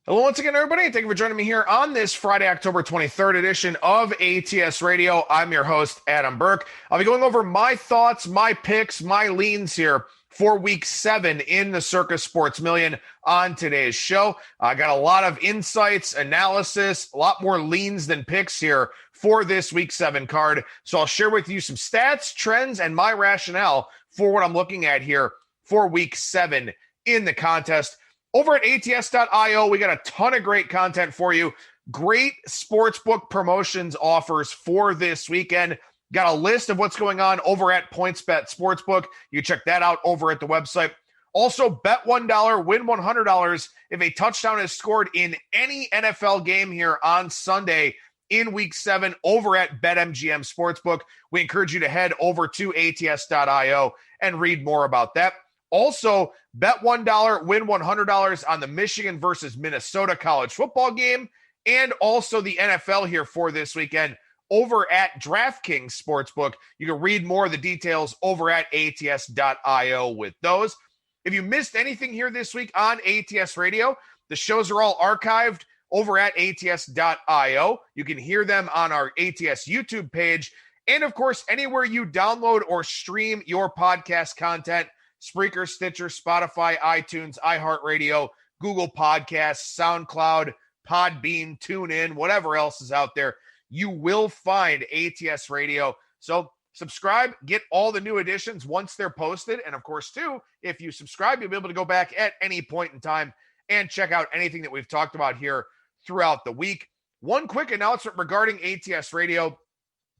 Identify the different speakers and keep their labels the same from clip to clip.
Speaker 1: Hello once again, everybody. Thank you for joining me here on this Friday, October 23rd edition of ATS Radio. I'm your host, Adam Burke. I'll be going over my thoughts, my picks, my leans here for Week 7 in the Circa Sports Million on today's show. I got a lot of insights, analysis, a lot more leans than picks here for this Week 7 card. So I'll share with you some stats, trends, and my rationale for what I'm looking at here for Week 7 in the contest. Over at ATS.io, we got a ton of great content for you. Great sportsbook promotions offers for this weekend. Got a list of what's going on over at PointsBet Sportsbook. You can check that out over at the website. Also, bet $1, win $100 if a touchdown is scored in any NFL game here on Sunday in Week 7 over at BetMGM Sportsbook. We encourage you to head over to ATS.io and read more about that. Also, bet $1, win $100 on the Michigan versus Minnesota college football game, and also the NFL here for this weekend over at DraftKings Sportsbook. You can read more of the details over at ATS.io with those. If you missed anything here this week on ATS Radio, the shows are all archived over at ATS.io. You can hear them on our ATS YouTube page, and of course, anywhere you download or stream your podcast content. Spreaker, Stitcher, Spotify, iTunes, iHeartRadio, Google Podcasts, SoundCloud, Podbean, TuneIn, whatever else is out there, you will find ATS Radio. So subscribe, get all the new editions once they're posted. And of course, too, if you subscribe, you'll be able to go back at any point in time and check out anything that we've talked about here throughout the week. One quick announcement regarding ATS Radio.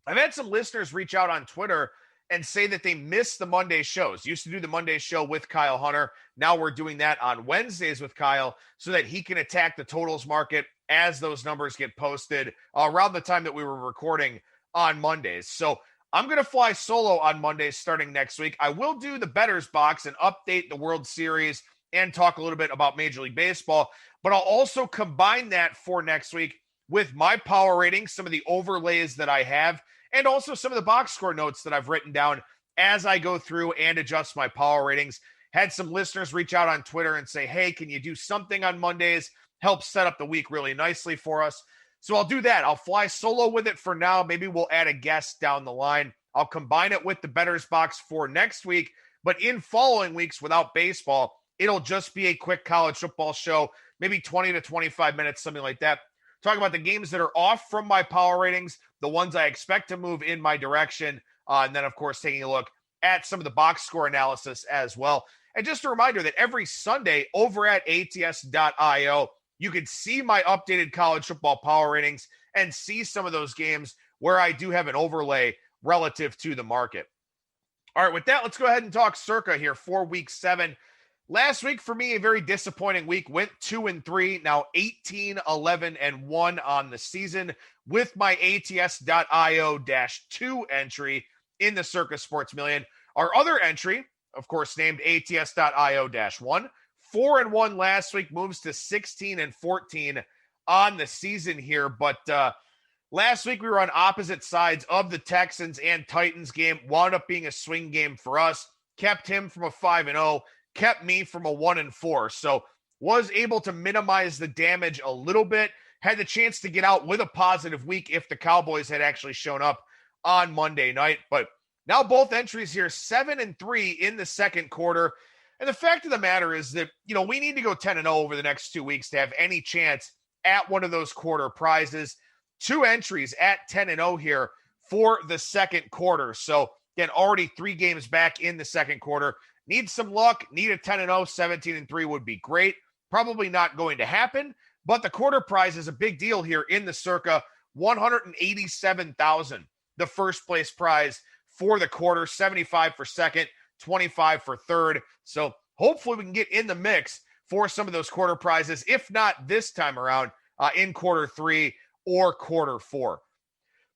Speaker 1: I've had some listeners reach out on Twitter and say that they miss the Monday shows. Used to do the Monday show with Kyle Hunter. Now we're doing that on Wednesdays with Kyle so that he can attack the totals market as those numbers get posted around the time that we were recording on Mondays. So I'm going to fly solo on Mondays starting next week. I will do the Bettors Box and update the World Series and talk a little bit about Major League Baseball. But I'll also combine that for next week with my power ratings, some of the overlays that I have, and also some of the box score notes that I've written down as I go through and adjust my power ratings. Had some listeners reach out on Twitter and say, hey, can you do something on Mondays? Help set up the week really nicely for us. So I'll do that. I'll fly solo with it for now. Maybe we'll add a guest down the line. I'll combine it with the Bettors Box for next week. But in following weeks without baseball, it'll just be a quick college football show, maybe 20 to 25 minutes, something like that. Talking about the games that are off from my power ratings, the ones I expect to move in my direction, and then, of course, taking a look at some of the box score analysis as well. And just a reminder that every Sunday over at ATS.io, you can see my updated college football power ratings and see some of those games where I do have an overlay relative to the market. All right, with that, let's go ahead and talk Circa here for Week 7. Last week, for me, a very disappointing week. Went 2-3, now 18-11-1 on the season with my ATS.io-2 entry in the Circa Sports Million. Our other entry, of course, named ATS.io-1. 4-1 last week, moves to 16-14 on the season here. But last week, we were on opposite sides of the Texans and Titans game. Wound up being a swing game for us. Kept him from a 5-0. Kept me from a 1-4. So was able to minimize the damage a little bit. Had the chance to get out with a positive week if the Cowboys had actually shown up on Monday night. But now both entries here, 7-3 in the second quarter. And the fact of the matter is that, we need to go 10-0 over the next 2 weeks to have any chance at one of those quarter prizes. 2 entries at 10-0 here for the second quarter. So again, already 3 games back in the second quarter. Need some luck, need a 10-0, 17-3 would be great. Probably not going to happen, but the quarter prize is a big deal here in the Circa. $187,000, the first place prize for the quarter, 75 for second, 25 for third. So hopefully we can get in the mix for some of those quarter prizes, if not this time around in quarter 3 or quarter 4.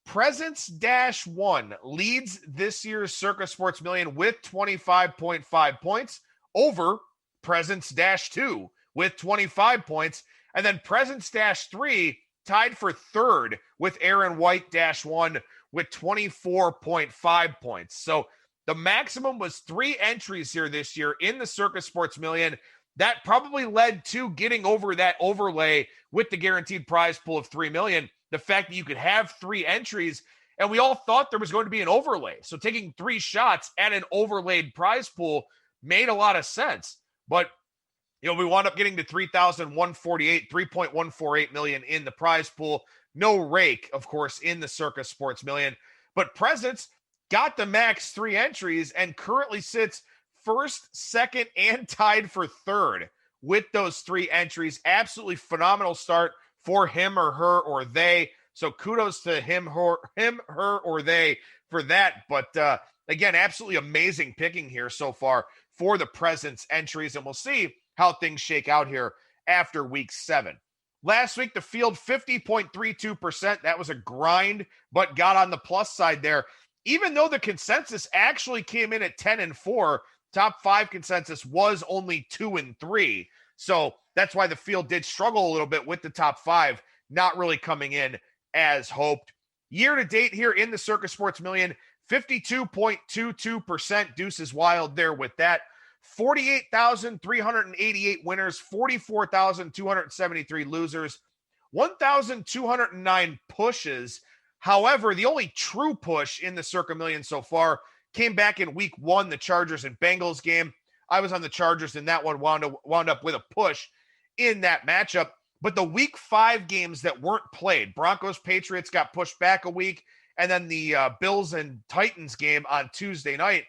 Speaker 1: Presence-1 leads this year's Circa Sports Million with 25.5 points over Presence-2 with 25 points. And then Presence-3 tied for third with Aaron White-1 with 24.5 points. So the maximum was 3 entries here this year in the Circa Sports Million. that probably led to getting over that overlay with the guaranteed prize pool of $3 million. The fact that you could have 3 entries, and we all thought there was going to be an overlay. So taking 3 shots at an overlaid prize pool made a lot of sense. But we wound up getting to 3,148, 3.148 million in the prize pool. No rake, of course, in the Circa Sports Million. But Presence got the max 3 entries and currently sits first, second, and tied for third with those 3 entries. Absolutely phenomenal start for him or her or they. So kudos to him, her, or they for that. But again, absolutely amazing picking here so far for the Presence entries. And we'll see how things shake out here after week 7. Last week, the field 50.32%. That was a grind, but got on the plus side there. Even though the consensus actually came in at 10-4, top 5 consensus was only 2-3. So that's why the field did struggle a little bit with the top 5, not really coming in as hoped. Year to date here in the Circa Sports Million, 52.22%. Deuce is wild there with that. 48,388 winners, 44,273 losers, 1,209 pushes. However, the only true push in the Circa Million so far came back in week 1, the Chargers and Bengals game. I was on the Chargers, and that one wound up with a push in that matchup. But the week 5 games that weren't played, Broncos, Patriots got pushed back a week, and then the Bills and Titans game on Tuesday night,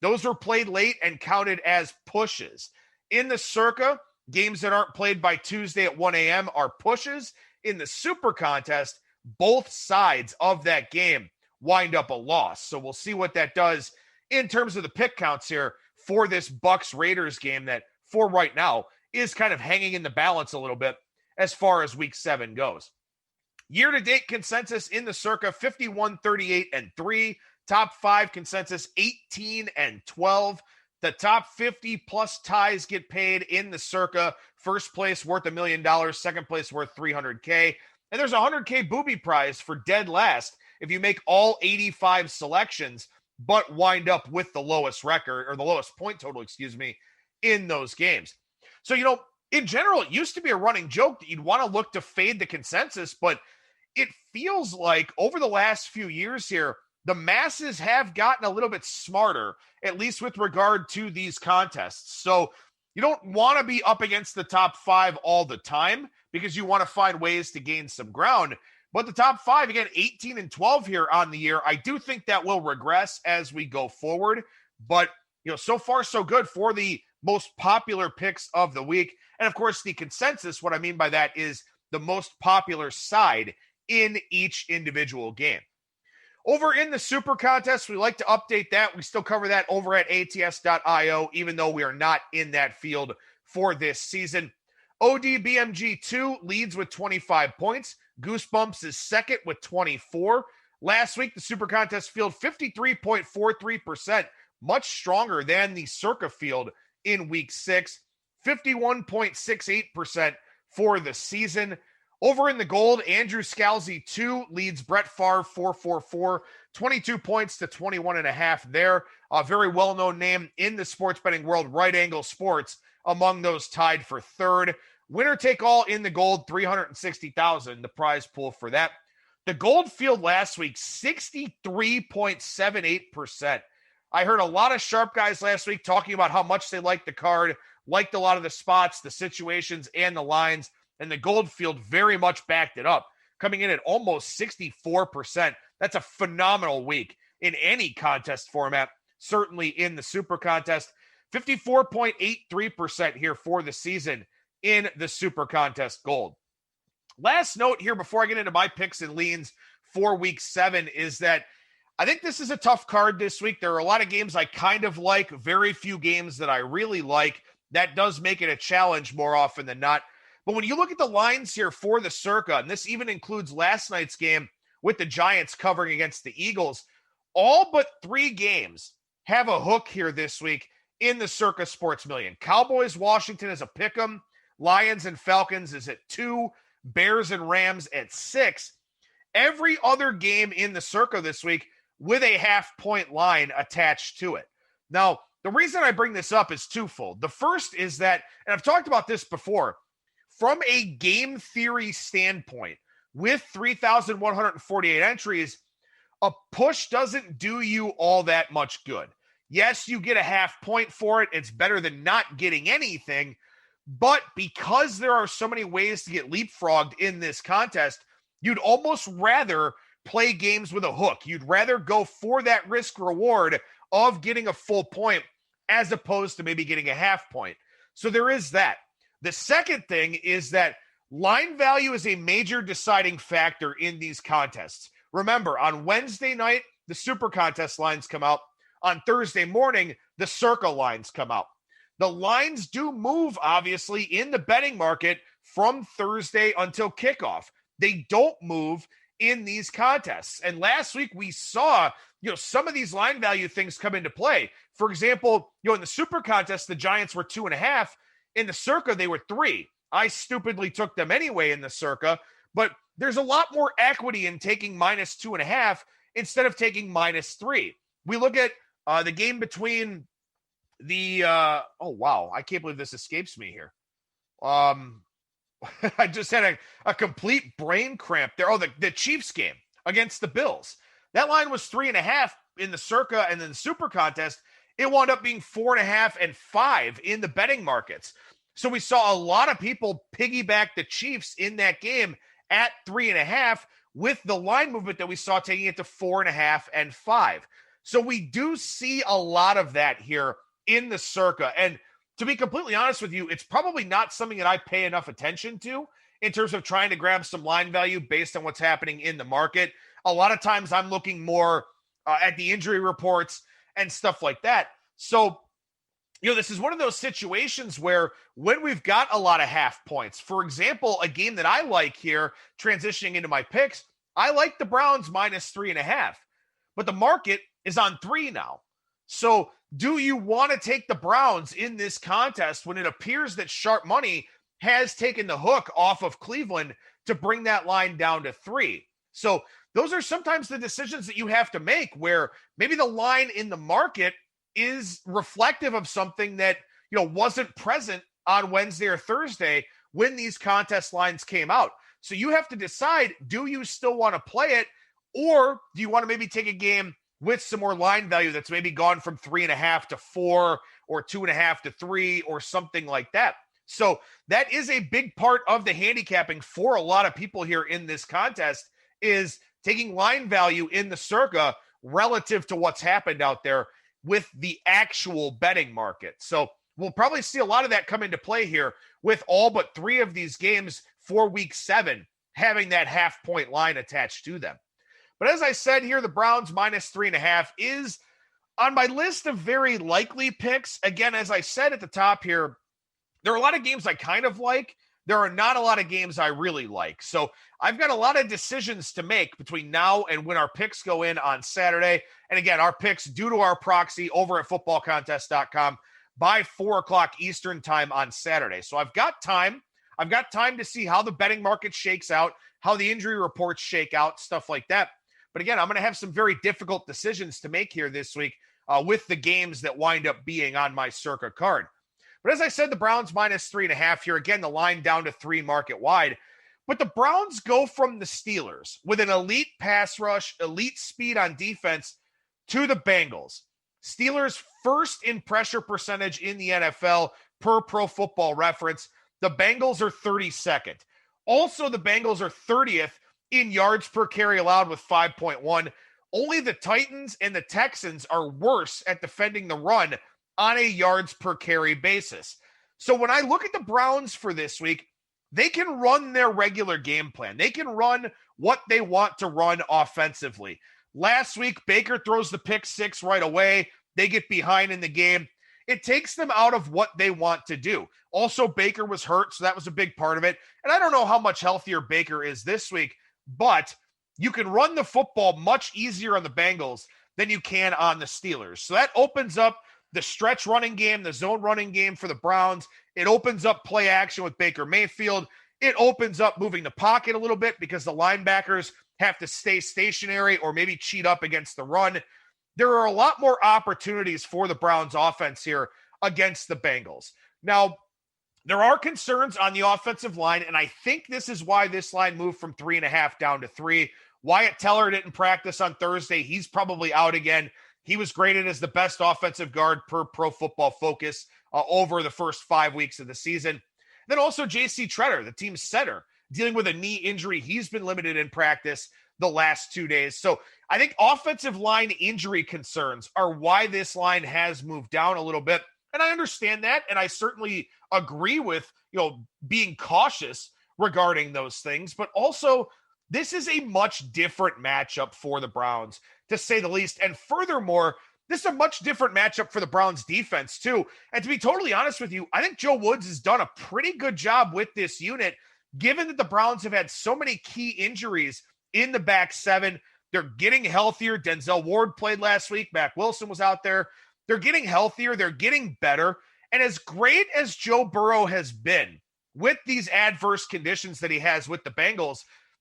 Speaker 1: those were played late and counted as pushes. In the Circa, games that aren't played by Tuesday at 1 a.m. are pushes. In the Super Contest, both sides of that game wind up a loss. So we'll see what that does in terms of the pick counts here for this Bucs-Raiders game that, for right now, is kind of hanging in the balance a little bit as far as week 7 goes. Year-to-date consensus in the Circa, 51-38-3. Top 5 consensus, 18-12. The top 50 plus ties get paid in the Circa. First place worth $1 million. Second place worth $300K. And there's a $100K booby prize for dead last if you make all 85 selections, but wind up with the lowest record, or the lowest point total, in those games. So, in general, it used to be a running joke that you'd want to look to fade the consensus, but it feels like over the last few years here, the masses have gotten a little bit smarter, at least with regard to these contests. So you don't want to be up against the top 5 all the time because you want to find ways to gain some ground. But the top 5, again, 18-12 here on the year, I do think that will regress as we go forward. But, so far so good for the most popular picks of the week. And, of course, the consensus, what I mean by that is the most popular side in each individual game. Over in the Super Contest, we like to update that. We still cover that over at ATS.io, even though we are not in that field for this season. ODBMG2 leads with 25 points. Goosebumps is second with 24. Last week, the Super Contest field 53.43%, much stronger than the Circa field in week 6. 51.68% for the season. Over in the gold, Andrew Scalzi 2 leads Brett Favre 444, 22 points to 21.5 there. A very well-known name in the sports betting world, Right Angle Sports, among those tied for third. Winner take all in the gold, $360,000, the prize pool for that. The gold field last week, 63.78%. I heard a lot of sharp guys last week talking about how much they liked the card, liked a lot of the spots, the situations, and the lines. And the gold field very much backed it up, coming in at almost 64%. That's a phenomenal week in any contest format, certainly in the Super Contest. 54.83% here for the season in the Super Contest gold. Last note here before I get into my picks and leans for week 7 is that I think this is a tough card this week. There are a lot of games I kind of like, very few games that I really like. That does make it a challenge more often than not. But when you look at the lines here for the Circa, and this even includes last night's game with the Giants covering against the Eagles, all but 3 games have a hook here this week in the Circa Sports Million. Cowboys, Washington is a pick'em. Lions and Falcons is at 2. Bears and Rams at 6. Every other game in the Circa this week with a half-point line attached to it. Now, The reason I bring this up is twofold. The first is that, and I've talked about this before, from a game theory standpoint, with 3,148 entries, a push doesn't do you all that much good. Yes, you get a half point for it. It's better than not getting anything. But because there are so many ways to get leapfrogged in this contest, you'd almost rather play games with a hook. You'd rather go for that risk reward of getting a full point as opposed to maybe getting a half point. So there is that. The second thing is that line value is a major deciding factor in these contests. Remember, on Wednesday night, the Super Contest lines come out. On Thursday morning, the Circa lines come out. The lines do move, obviously, in the betting market from Thursday until kickoff. They don't move in these contests. And last week we saw, some of these line value things come into play. For example, in the Super Contest, the Giants were 2.5. In the Circa, they were 3. I stupidly took them anyway in the Circa, but there's a lot more equity in taking minus 2.5 instead of taking minus 3. We look at the game between the oh wow, I can't believe this escapes me here. I just had a complete brain cramp there. Oh, the Chiefs game against the Bills. That line was 3.5 in the Circa, and then the Super Contest, it wound up being 4.5 and 5 in the betting markets. So we saw a lot of people piggyback the Chiefs in that game at 3.5 with the line movement that we saw taking it to 4.5 and 5. So we do see a lot of that here in the Circa. And to be completely honest with you, it's probably not something that I pay enough attention to in terms of trying to grab some line value based on what's happening in the market. A lot of times I'm looking more at the injury reports and stuff like that. So, this is one of those situations where when we've got a lot of half points, for example, a game that I like here, transitioning into my picks, I like the Browns minus 3.5, but the market is on 3 now. So do you want to take the Browns in this contest when it appears that sharp money has taken the hook off of Cleveland to bring that line down to 3? So those are sometimes the decisions that you have to make where maybe the line in the market is reflective of something that, wasn't present on Wednesday or Thursday when these contest lines came out. So you have to decide, do you still want to play it, or do you want to maybe take a game with some more line value that's maybe gone from 3.5 to 4 or 2.5 to 3 or something like that? So that is a big part of the handicapping for a lot of people here in this contest, is taking line value in the Circa relative to what's happened out there with the actual betting market. So we'll probably see a lot of that come into play here with all but 3 of these games for week 7 having that half point line attached to them. But as I said here, the Browns minus 3.5 is on my list of very likely picks. Again, as I said at the top here, there are a lot of games I kind of like. There are not a lot of games I really like. So I've got a lot of decisions to make between now and when our picks go in on Saturday. And again, our picks due to our proxy over at footballcontest.com by 4 o'clock Eastern time on Saturday. So I've got time. I've got time to see how the betting market shakes out, how the injury reports shake out, stuff like that. But again, I'm going to have some very difficult decisions to make here this week with the games that wind up being on my Circa card. But as I said, the Browns minus 3.5 here. Again, the line down to 3 market wide. But the Browns go from the Steelers with an elite pass rush, elite speed on defense to the Bengals. Steelers first in pressure percentage in the NFL per Pro Football Reference. The Bengals are 32nd. Also, the Bengals are 30th in yards per carry allowed with 5.1. Only the Titans and the Texans are worse at defending the run on a yards per carry basis. So when I look at the Browns for this week, they can run their regular game plan. They can run what they want to run offensively. Last week, Baker throws the pick 6 right away. They get behind in the game. It takes them out of what they want to do. Also, Baker was hurt, so that was a big part of it. And I don't know how much healthier Baker is this week, but you can run the football much easier on the Bengals than you can on the Steelers. So that opens up the stretch running game, the zone running game for the Browns. It opens up play action with Baker Mayfield. It opens up moving the pocket a little bit because the linebackers have to stay stationary or maybe cheat up against the run. there are a lot more opportunities for the Browns offense here against the Bengals. Now, there are concerns on the offensive line, and I think this is why this line moved from 3.5 down to 3. Wyatt Teller didn't practice on Thursday. He's probably out again. He was graded as the best offensive guard per Pro Football Focus over the first 5 weeks of the season. Then also J.C. Treader, the team's center, dealing with a knee injury. He's been limited in practice the last 2 days. So I think offensive line injury concerns are why this line has moved down a little bit. And I understand that, and I certainly agree with, being cautious regarding those things. But also, this is a much different matchup for the Browns, to say the least. And furthermore, this is a much different matchup for the Browns defense, too. And to be totally honest with you, I think Joe Woods has done a pretty good job with this unit, given that the Browns have had so many key injuries in the back seven. They're getting healthier. Denzel Ward played last week. Mac Wilson was out there. They're getting healthier. They're getting better. And as great as Joe Burrow has been with these adverse conditions that he has with the Bengals,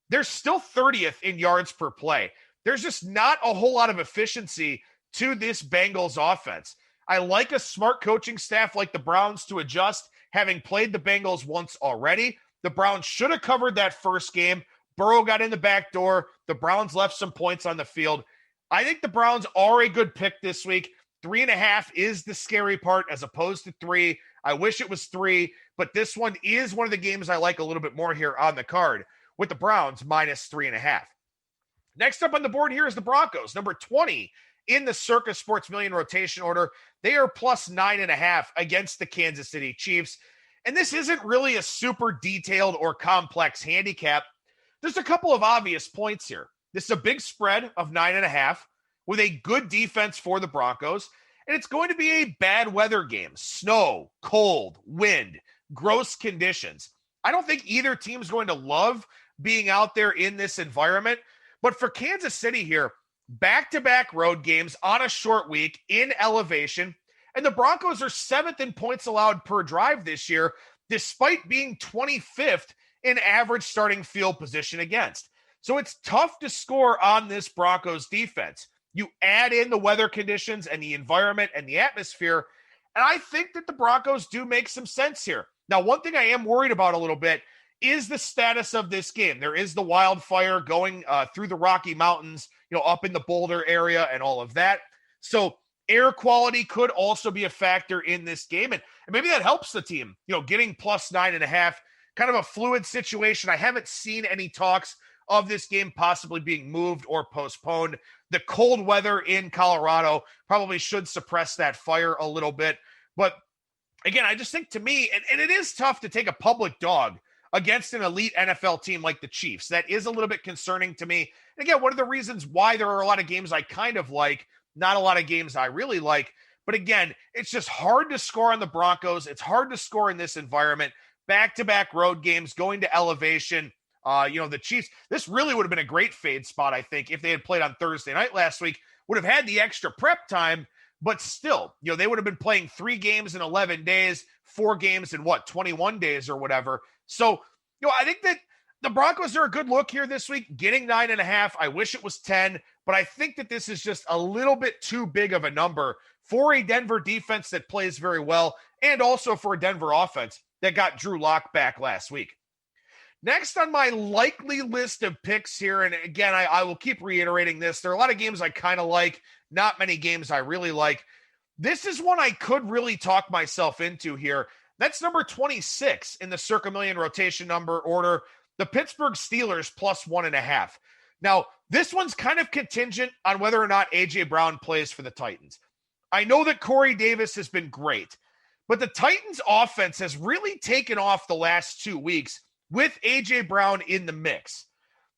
Speaker 1: they're still 30th in yards per play. There's just not a whole lot of efficiency to this Bengals offense. I like a smart coaching staff like the Browns to adjust, having played the Bengals once already. The Browns should have covered that first game. Burrow got in the back door. The Browns left some points on the field. I think the Browns are a good pick this week. 3.5 is the scary part as opposed to 3. I wish it was 3, but this one is one of the games I like a little bit more here on the card with the Browns minus 3.5. Next up on the board here is the Broncos, number 20 in the Circa Sports Million rotation order. They are plus 9.5 against the Kansas City Chiefs. And this isn't really a super detailed or complex handicap. There's a couple of obvious points here. This is a big spread of 9.5 with a good defense for the Broncos. And it's going to be a bad weather game. Snow, cold, wind, gross conditions. I don't think either team's going to love being out there in this environment. But for Kansas City here, back-to-back road games on a short week in elevation. And the Broncos are 7th in points allowed per drive this year, despite being 25th in average starting field position against. So it's tough to score on this Broncos defense. You add in the weather conditions and the environment and the atmosphere, and I think that the Broncos do make some sense here. Now, one thing I am worried about a little bit is the status of this game. There is the wildfire going through the Rocky Mountains, up in the Boulder area and all of that. So air quality could also be a factor in this game, and maybe that helps the team, getting plus 9.5, kind of a fluid situation. I haven't seen any talks of this game possibly being moved or postponed. The cold weather in Colorado probably should suppress that fire a little bit. But again, I just think to me, and it is tough to take a public dog against an elite NFL team like the Chiefs. That is a little bit concerning to me. And again, one of the reasons why there are a lot of games I kind of like, not a lot of games I really like. But again, it's just hard to score on the Broncos. It's hard to score in this environment. Back-to-back road games, going to elevation. The Chiefs, this really would have been a great fade spot, I think, if they had played on Thursday night last week, would have had the extra prep time, but still, they would have been playing 3 games in 11 days, 4 games in 21 days or whatever. So, I think that the Broncos are a good look here this week, getting 9.5. I wish it was 10, but I think that this is just a little bit too big of a number for a Denver defense that plays very well, and also for a Denver offense that got Drew Lock back last week. Next on my likely list of picks here, and again, I will keep reiterating this. There are a lot of games I kind of like, not many games I really like. This is one I could really talk myself into here. That's number 26 in the Circa Million rotation number order, the Pittsburgh Steelers plus 1.5. Now, this one's kind of contingent on whether or not A.J. Brown plays for the Titans. I know that Corey Davis has been great, but the Titans' offense has really taken off the last 2 weeks with A.J. Brown in the mix.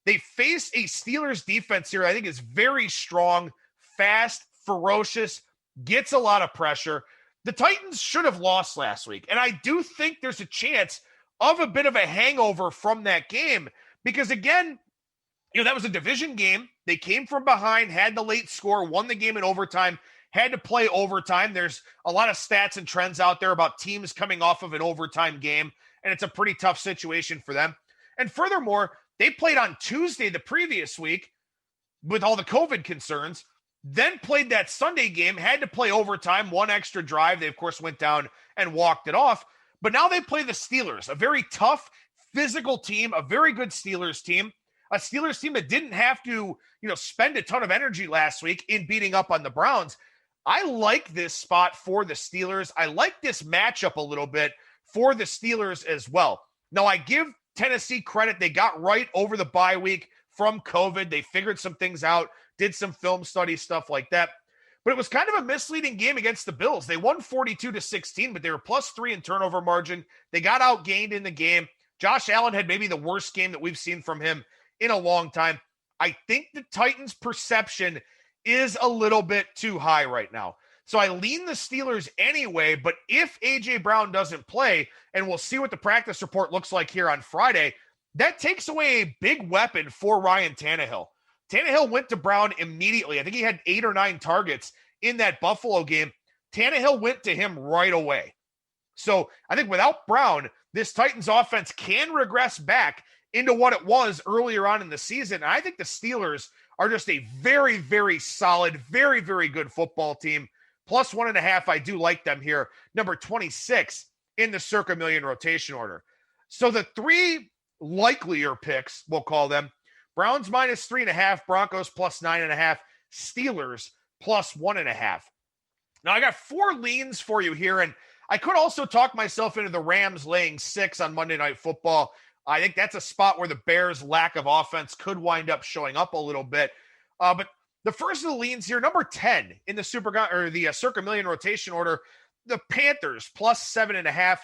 Speaker 1: They face a Steelers defense here I think is very strong, fast, ferocious, gets a lot of pressure. The Titans should have lost last week, and I do think there's a chance of a bit of a hangover from that game because, again, that was a division game. They came from behind, had the late score, won the game in overtime, had to play overtime. There's a lot of stats and trends out there about teams coming off of an overtime game, and it's a pretty tough situation for them. And furthermore, they played on Tuesday the previous week with all the COVID concerns. then played that Sunday game, had to play overtime, one extra drive. They, of course, went down and walked it off. But now they play the Steelers, a very tough, physical team, a very good Steelers team, a Steelers team that didn't have to, spend a ton of energy last week in beating up on the Browns. I like this spot for the Steelers. I like this matchup a little bit for the Steelers as well. Now, I give Tennessee credit. They got right over the bye week from COVID. They figured some things out, did some film study, stuff like that. But it was kind of a misleading game against the Bills. They won 42-16, but they were +3 in turnover margin. They got outgained in the game. Josh Allen had maybe the worst game that we've seen from him in a long time. I think the Titans' perception is a little bit too high right now. So I lean the Steelers anyway, but if A.J. Brown doesn't play, and we'll see what the practice report looks like here on Friday, that takes away a big weapon for Ryan Tannehill. Tannehill went to Brown immediately. I think he had 8 or 9 targets in that Buffalo game. Tannehill went to him right away. So I think without Brown, this Titans offense can regress back into what it was earlier on in the season. And I think the Steelers are just a very, very solid, very, very good football team. +1.5, I do like them here. Number 26 in the Circa Million rotation order. So the 3 likelier picks, we'll call them, Browns -3.5, Broncos +9.5, Steelers +1.5. Now, I got 4 leans for you here, and I could also talk myself into the Rams laying 6 on Monday Night Football. I think that's a spot where the Bears' lack of offense could wind up showing up a little bit. But the first of the leans here, number 10 in the Circa Million rotation order, the Panthers +7.5.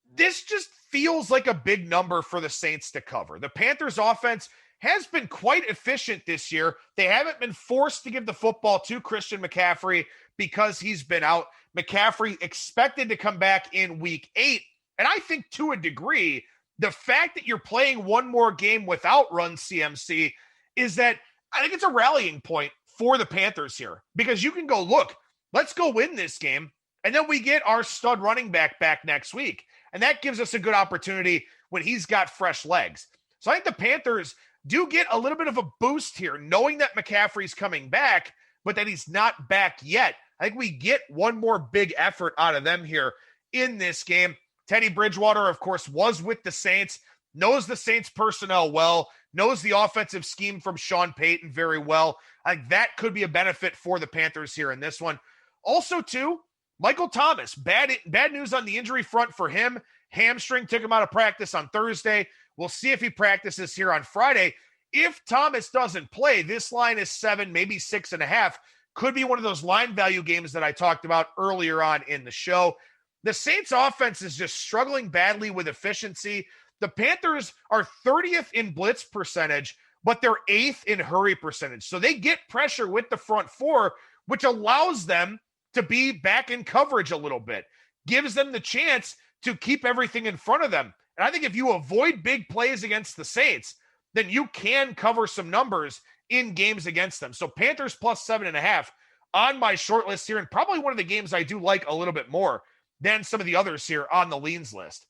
Speaker 1: This just feels like a big number for the Saints to cover. The Panthers' offense has been quite efficient this year. They haven't been forced to give the football to Christian McCaffrey because he's been out. McCaffrey expected to come back in week 8. And I think to a degree, the fact that you're playing one more game without Run CMC is that I think it's a rallying point for the Panthers here, because you can go, look, let's go win this game. And then we get our stud running back next week. And that gives us a good opportunity when he's got fresh legs. So I think the Panthers do get a little bit of a boost here, knowing that McCaffrey's coming back, but that he's not back yet. I think we get one more big effort out of them here in this game. Teddy Bridgewater, of course, was with the Saints, knows the Saints personnel well, knows the offensive scheme from Sean Payton very well. I think that could be a benefit for the Panthers here in this one. Also, too, Michael Thomas, bad news on the injury front for him. Hamstring took him out of practice on Thursday. We'll see if he practices here on Friday. If Thomas doesn't play, this line is 7, maybe 6.5. Could be one of those line value games that I talked about earlier on in the show. The Saints offense is just struggling badly with efficiency. The Panthers are 30th in blitz percentage, but they're 8th in hurry percentage. So they get pressure with the front 4, which allows them to be back in coverage a little bit, gives them the chance to keep everything in front of them. And I think if you avoid big plays against the Saints, then you can cover some numbers in games against them. So Panthers +7.5 on my short list here, and probably one of the games I do like a little bit more than some of the others here on the leans list.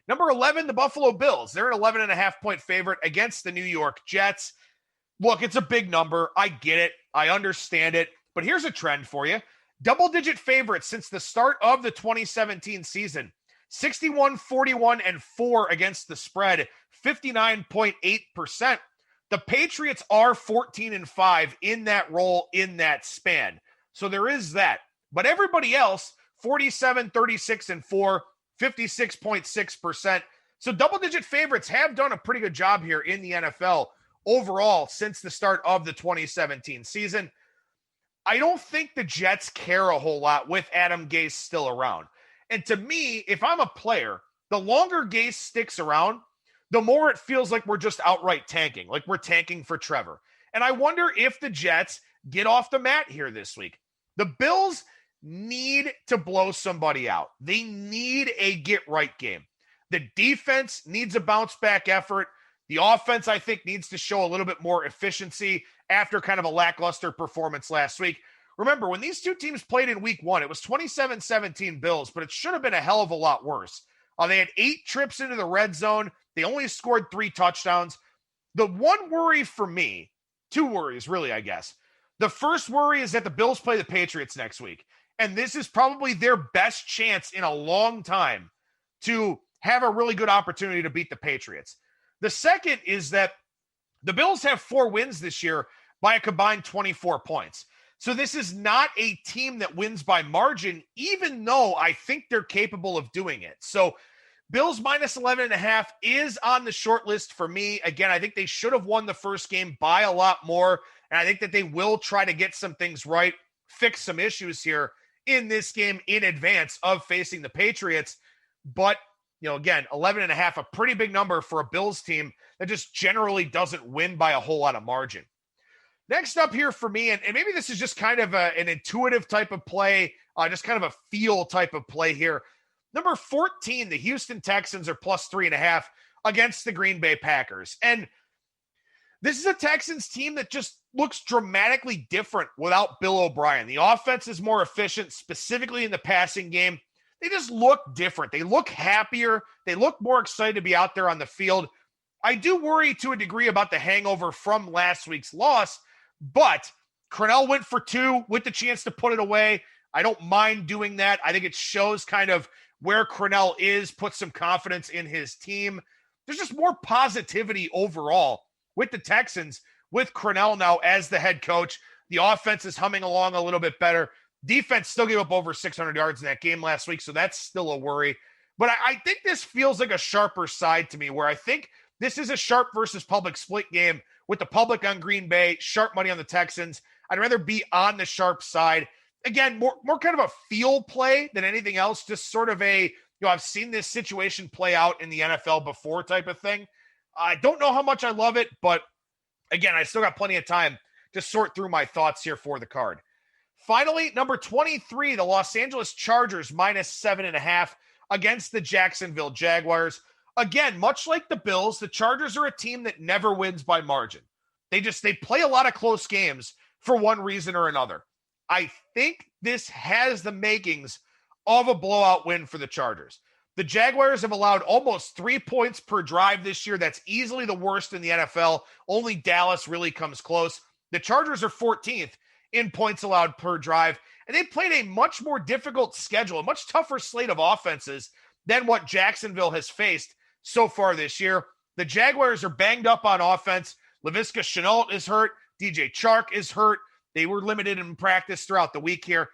Speaker 1: Number 11, the Buffalo Bills. They're an 11.5-point favorite against the New York Jets. Look, it's a big number. I get it. I understand it. But here's a trend for you. Double-digit favorites since the start of the 2017 season. 61, 41, and 4 against the spread. 59.8%. The Patriots are 14-5 in that role, in that span. So there is that. But everybody else, 47, 36, and 4, 56.6%. So double-digit favorites have done a pretty good job here in the NFL overall since the start of the 2017 season. I don't think the Jets care a whole lot with Adam Gase still around. And to me, if I'm a player, the longer Gase sticks around, the more it feels like we're just outright tanking, like we're tanking for Trevor. And I wonder if the Jets get off the mat here this week. The Bills need to blow somebody out. They need a get-right game. The defense needs a bounce-back effort. The offense, I think, needs to show a little bit more efficiency after kind of a lackluster performance last week. Remember, when these two teams played in week 1, it was 27-17 Bills, but it should have been a hell of a lot worse. They had 8 trips into the red zone. They only scored 3 touchdowns. The one worry for me, 2 worries really, I guess. The first worry is that the Bills play the Patriots next week. And this is probably their best chance in a long time to have a really good opportunity to beat the Patriots. The second is that the Bills have 4 wins this year by a combined 24 points. So this is not a team that wins by margin, even though I think they're capable of doing it. So Bills minus 11.5 is on the short list for me. Again, I think they should have won the first game by a lot more. And I think that they will try to get some things right, fix some issues here in this game in advance of facing the Patriots. But, again, 11.5, a pretty big number for a Bills team that just generally doesn't win by a whole lot of margin. Next up here for me, and maybe this is just kind of an intuitive type of play, just kind of a feel type of play here. Number 14, the Houston Texans are plus 3.5 against the Green Bay Packers. And this is a Texans team that just looks dramatically different without Bill O'Brien. The offense is more efficient, specifically in the passing game. They just look different. They look happier. They look more excited to be out there on the field. I do worry to a degree about the hangover from last week's loss, but Crennel went for 2 with the chance to put it away. I don't mind doing that. I think it shows kind of where Crennel is, puts some confidence in his team. There's just more positivity overall with the Texans, with Crennel now as the head coach. The offense is humming along a little bit better. Defense still gave up over 600 yards in that game last week, so that's still a worry. But I think this feels like a sharper side to me, where I think this is a sharp versus public split game with the public on Green Bay, sharp money on the Texans. I'd rather be on the sharp side. Again, more kind of a feel play than anything else, just sort of a, I've seen this situation play out in the NFL before type of thing. I don't know how much I love it, but again, I still got plenty of time to sort through my thoughts here for the card. Finally, number 23, the Los Angeles Chargers minus 7.5 against the Jacksonville Jaguars. Again, much like the Bills, the Chargers are a team that never wins by margin. They play a lot of close games for one reason or another. I think this has the makings of a blowout win for the Chargers. The Jaguars have allowed almost 3 points per drive this year. That's easily the worst in the NFL. Only Dallas really comes close. The Chargers are 14th in points allowed per drive, and they played a much more difficult schedule, a much tougher slate of offenses than what Jacksonville has faced so far this year. The Jaguars are banged up on offense. Laviska Shenault is hurt. DJ Chark is hurt. They were limited in practice throughout the week here.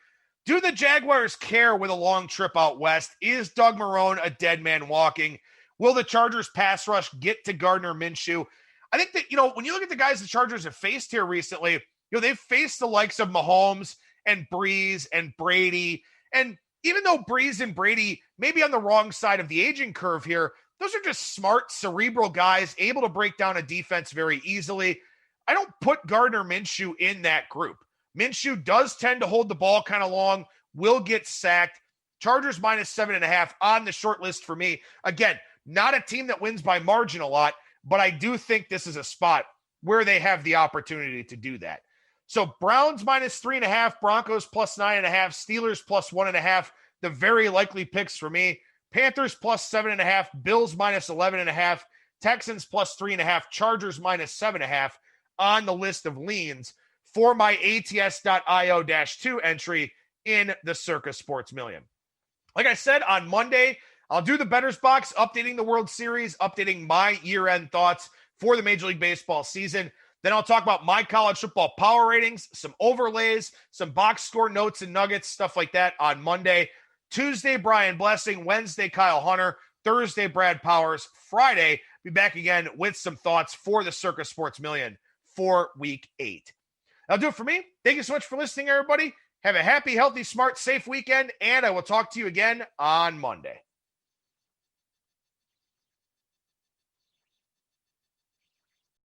Speaker 1: Do the Jaguars care with a long trip out west? Is Doug Marrone a dead man walking? Will the Chargers pass rush get to Gardner Minshew? I think that, when you look at the guys the Chargers have faced here recently, they've faced the likes of Mahomes and Breeze and Brady. And even though Breeze and Brady may be on the wrong side of the aging curve here, those are just smart, cerebral guys able to break down a defense very easily. I don't put Gardner Minshew in that group. Minshew does tend to hold the ball kind of long, will get sacked. Chargers minus 7.5 on the short list for me. Again, not a team that wins by margin a lot, but I do think this is a spot where they have the opportunity to do that. So Browns minus 3.5, Broncos plus 9.5, Steelers plus 1.5, the very likely picks for me. Panthers plus 7.5, Bills minus 11.5, Texans plus 3.5, Chargers minus 7.5 on the list of leans for my ATS.io-2 entry in the Circa Sports Million. Like I said, on Monday, I'll do the Bettors Box, updating the World Series, updating my year-end thoughts for the Major League Baseball season. Then I'll talk about my college football power ratings, some overlays, some box score notes and nuggets, stuff like that on Monday. Tuesday, Brian Blessing. Wednesday, Kyle Hunter. Thursday, Brad Powers. Friday, be back again with some thoughts for the Circa Sports Million for Week 8. That'll do it for me. Thank you so much for listening, everybody. Have a happy, healthy, smart, safe weekend, and I will talk to you again on Monday.